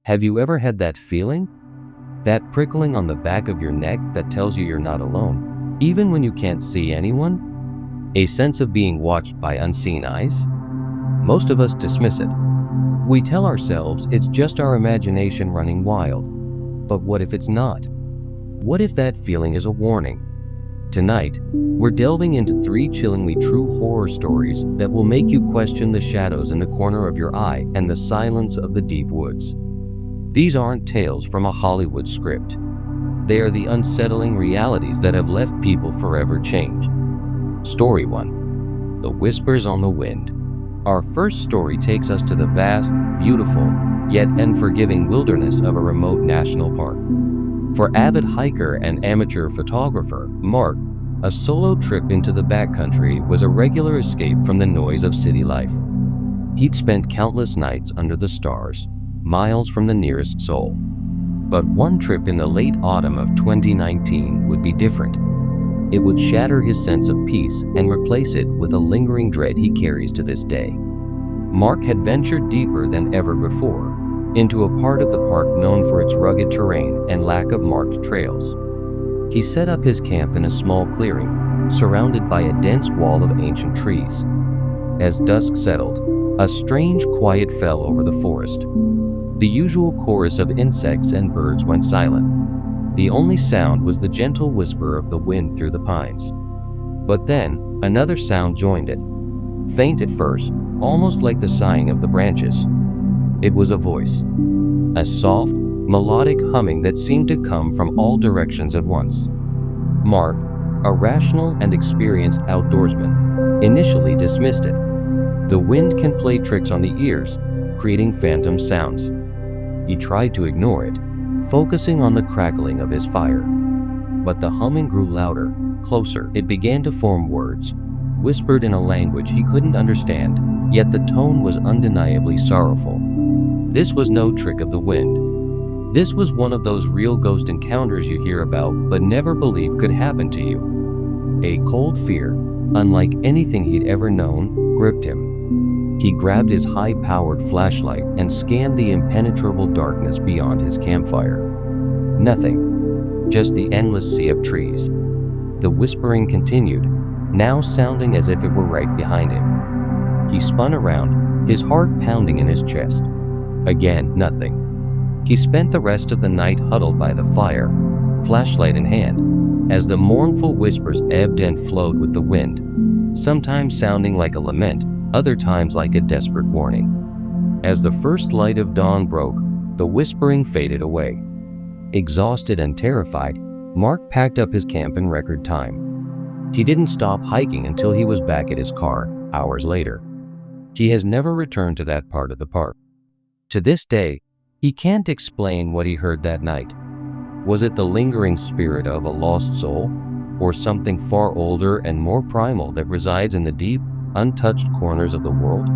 Have you ever had that feeling? That prickling on the back of your neck that tells you you're not alone, even when you can't see anyone? A sense of being watched by unseen eyes? Most of us dismiss it. We tell ourselves it's just our imagination running wild. But what if it's not? What if that feeling is a warning? Tonight, we're delving into 3 chillingly true horror stories that will make you question the shadows in the corner of your eye and the silence of the deep woods. These aren't tales from a Hollywood script. They are the unsettling realities that have left people forever changed. Story 1. The Whispers on the Wind. Our first story takes us to the vast, beautiful, yet unforgiving wilderness of a remote national park. For avid hiker and amateur photographer Mark, a solo trip into the backcountry was a regular escape from the noise of city life. He'd spent countless nights under the stars, miles from the nearest soul. But one trip in the late autumn of 2019 would be different. It would shatter his sense of peace and replace it with a lingering dread he carries to this day. Mark had ventured deeper than ever before, into a part of the park known for its rugged terrain and lack of marked trails. He set up his camp in a small clearing, surrounded by a dense wall of ancient trees. As dusk settled, a strange quiet fell over the forest. The usual chorus of insects and birds went silent. The only sound was the gentle whisper of the wind through the pines. But then, another sound joined it. Faint at first, almost like the sighing of the branches. It was a voice. A soft, melodic humming that seemed to come from all directions at once. Mark, a rational and experienced outdoorsman, initially dismissed it. The wind can play tricks on the ears, creating phantom sounds. He tried to ignore it, focusing on the crackling of his fire. But the humming grew louder, closer. It began to form words, whispered in a language he couldn't understand, yet the tone was undeniably sorrowful. This was no trick of the wind. This was one of those real ghost encounters you hear about but never believe could happen to you. A cold fear, unlike anything he'd ever known, gripped him. He grabbed his high-powered flashlight and scanned the impenetrable darkness beyond his campfire. Nothing, just the endless sea of trees. The whispering continued, now sounding as if it were right behind him. He spun around, his heart pounding in his chest. Again, nothing. He spent the rest of the night huddled by the fire, flashlight in hand, as the mournful whispers ebbed and flowed with the wind, sometimes sounding like a lament, other times like a desperate warning. As the first light of dawn broke, the whispering faded away. Exhausted and terrified, Mark packed up his camp in record time. He didn't stop hiking until he was back at his car, hours later. He has never returned to that part of the park. To this day, he can't explain what he heard that night. Was it the lingering spirit of a lost soul, or something far older and more primal that resides in the deep, untouched corners of the world?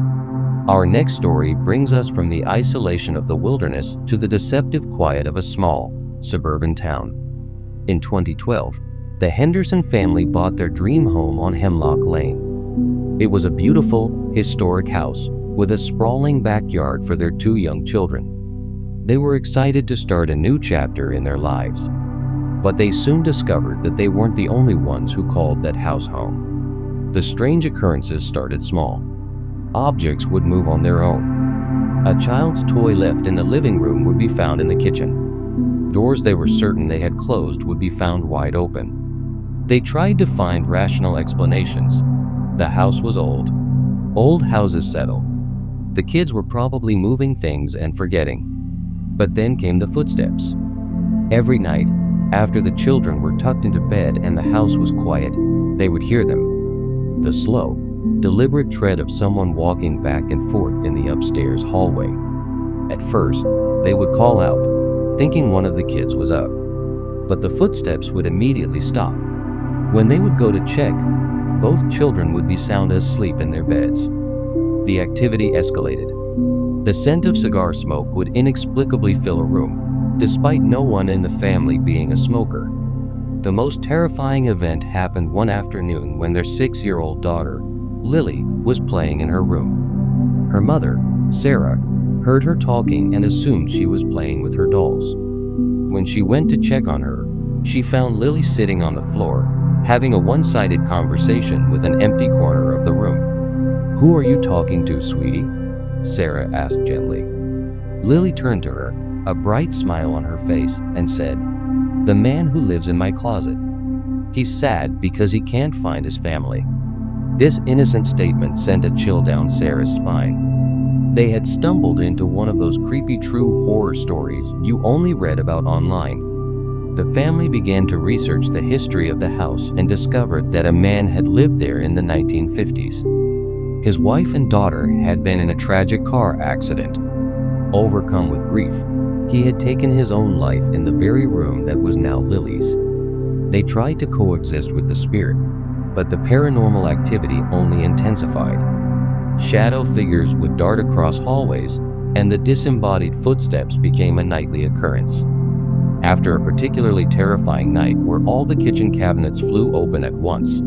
Our next story brings us from the isolation of the wilderness to the deceptive quiet of a small, suburban town. In 2012, the Henderson family bought their dream home on Hemlock Lane. It was a beautiful, historic house with a sprawling backyard for their 2 young children. They were excited to start a new chapter in their lives. But they soon discovered that they weren't the only ones who called that house home. The strange occurrences started small. Objects would move on their own. A child's toy left in the living room would be found in the kitchen. Doors they were certain they had closed would be found wide open. They tried to find rational explanations. The house was old. Old houses settle. The kids were probably moving things and forgetting. But then came the footsteps. Every night, after the children were tucked into bed and the house was quiet, they would hear them. The slow, deliberate tread of someone walking back and forth in the upstairs hallway. At first, they would call out, thinking one of the kids was up. But the footsteps would immediately stop. When they would go to check, both children would be sound asleep in their beds. The activity escalated. The scent of cigar smoke would inexplicably fill a room, despite no one in the family being a smoker. The most terrifying event happened one afternoon when their 6-year-old daughter, Lily, was playing in her room. Her mother, Sarah, heard her talking and assumed she was playing with her dolls. When she went to check on her, she found Lily sitting on the floor, having a one-sided conversation with an empty corner of the room. "Who are you talking to, sweetie?" Sarah asked gently. Lily turned to her, a bright smile on her face, and said, "The man who lives in my closet. He's sad because he can't find his family." This innocent statement sent a chill down Sarah's spine. They had stumbled into one of those creepy true horror stories you only read about online. The family began to research the history of the house and discovered that a man had lived there in the 1950s. His wife and daughter had been in a tragic car accident. Overcome with grief, he had taken his own life in the very room that was now Lily's. They tried to coexist with the spirit, but the paranormal activity only intensified. Shadow figures would dart across hallways, and the disembodied footsteps became a nightly occurrence. After a particularly terrifying night where all the kitchen cabinets flew open at once,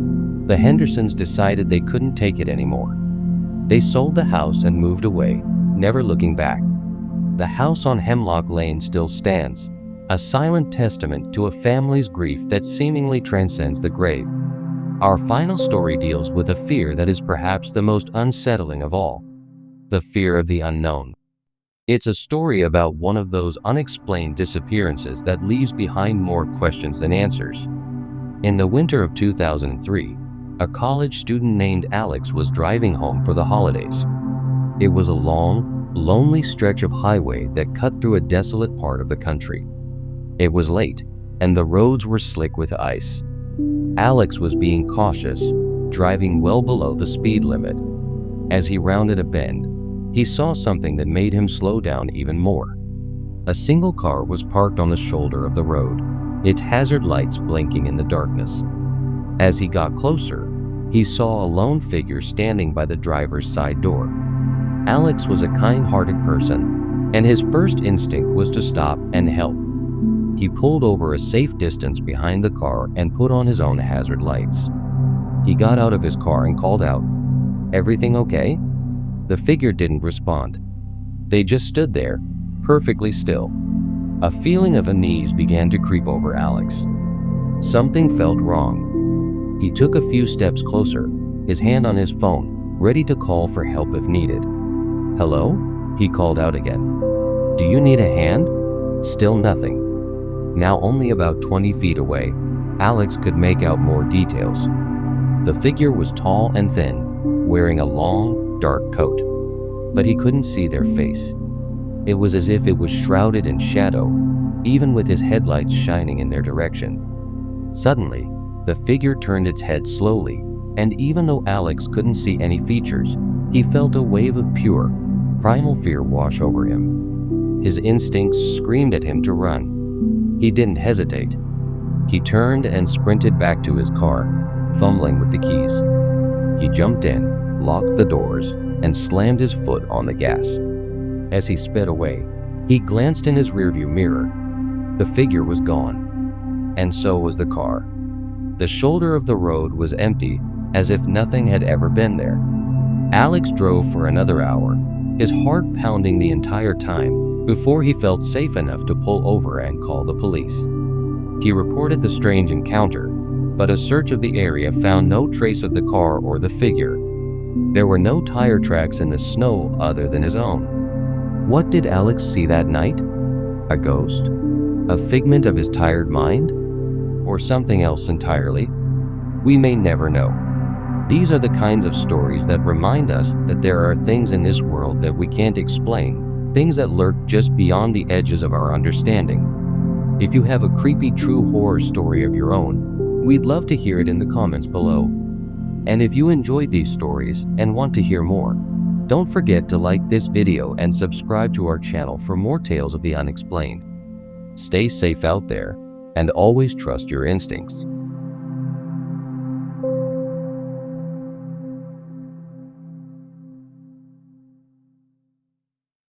the Hendersons decided they couldn't take it anymore. They sold the house and moved away, never looking back. The house on Hemlock Lane still stands, a silent testament to a family's grief that seemingly transcends the grave. Our final story deals with a fear that is perhaps the most unsettling of all: the fear of the unknown. It's a story about one of those unexplained disappearances that leaves behind more questions than answers. In the winter of 2003, a college student named Alex was driving home for the holidays. It was a long, lonely stretch of highway that cut through a desolate part of the country. It was late, and the roads were slick with ice. Alex was being cautious, driving well below the speed limit. As he rounded a bend, he saw something that made him slow down even more. A single car was parked on the shoulder of the road, its hazard lights blinking in the darkness. As he got closer, he saw a lone figure standing by the driver's side door. Alex was a kind-hearted person, and his first instinct was to stop and help. He pulled over a safe distance behind the car and put on his own hazard lights. He got out of his car and called out, "Everything okay?" The figure didn't respond. They just stood there, perfectly still. A feeling of unease began to creep over Alex. Something felt wrong. He took a few steps closer, his hand on his phone, ready to call for help if needed. "Hello?" he called out again. "Do you need a hand?" Still nothing. Now only about 20 feet away, Alex could make out more details. The figure was tall and thin, wearing a long, dark coat, but he couldn't see their face. It was as if it was shrouded in shadow, even with his headlights shining in their direction. Suddenly, the figure turned its head slowly, and even though Alex couldn't see any features, he felt a wave of pure, primal fear wash over him. His instincts screamed at him to run. He didn't hesitate. He turned and sprinted back to his car, fumbling with the keys. He jumped in, locked the doors, and slammed his foot on the gas. As he sped away, he glanced in his rearview mirror. The figure was gone, and so was the car. The shoulder of the road was empty, as if nothing had ever been there. Alex drove for another hour, his heart pounding the entire time, before he felt safe enough to pull over and call the police. He reported the strange encounter, but a search of the area found no trace of the car or the figure. There were no tire tracks in the snow other than his own. What did Alex see that night? A ghost? A figment of his tired mind? Or something else entirely? We may never know. These are the kinds of stories that remind us that there are things in this world that we can't explain, things that lurk just beyond the edges of our understanding. If you have a creepy true horror story of your own, we'd love to hear it in the comments below. And if you enjoyed these stories and want to hear more, don't forget to like this video and subscribe to our channel for more tales of the unexplained. Stay safe out there, and always trust your instincts.